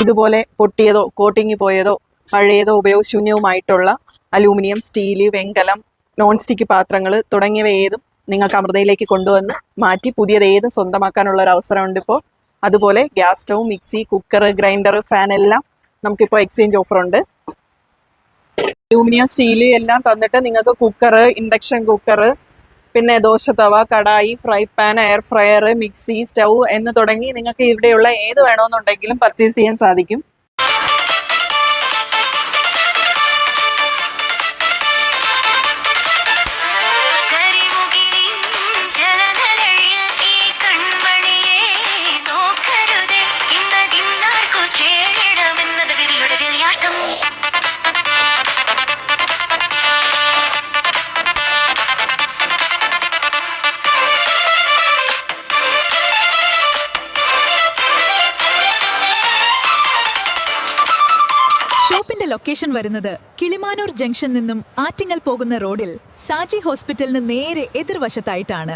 ഇതുപോലെ പൊട്ടിയതോ coating പോയതോ പഴയതോ ഉപയോഗശൂന്യവുമായിട്ടുള്ള aluminium, steel, വെങ്കലം, non stick പാത്രങ്ങൾ തുടങ്ങിയവ ഏതും നിങ്ങൾക്ക് അമൃതയിലേക്ക് കൊണ്ടുവന്ന് മാറ്റി പുതിയത് ഏതും സ്വന്തമാക്കാനുള്ള ഒരു അവസരമുണ്ട് ഇപ്പോൾ. അതുപോലെ gas stove, mixie, cooker, grinder, fan എല്ലാം നമുക്കിപ്പോൾ എക്സ്ചേഞ്ച് ഓഫർ ഉണ്ട്. അലൂമിനിയം, സ്റ്റീല് എല്ലാം തന്നിട്ട് നിങ്ങൾക്ക് കുക്കർ, ഇൻഡക്ഷൻ കുക്കർ, പിന്നെ ദോശത്തവ, kadai, fry pan, air fryer, mixie, stove എന്ന് തുടങ്ങി നിങ്ങൾക്ക് ഇവിടെയുള്ള ഏത് വേണമെന്നുണ്ടെങ്കിലും പർച്ചേസ് ചെയ്യാൻ സാധിക്കും. ഷോപ്പിന്റെ ലൊക്കേഷൻ വരുന്നത് കിളിമാനൂർ ജംഗ്ഷൻ നിന്നും ആറ്റിങ്ങൽ പോകുന്ന റോഡിൽ സാജി ഹോസ്പിറ്റലിന് നേരെ എതിർവശത്തായിട്ടാണ്.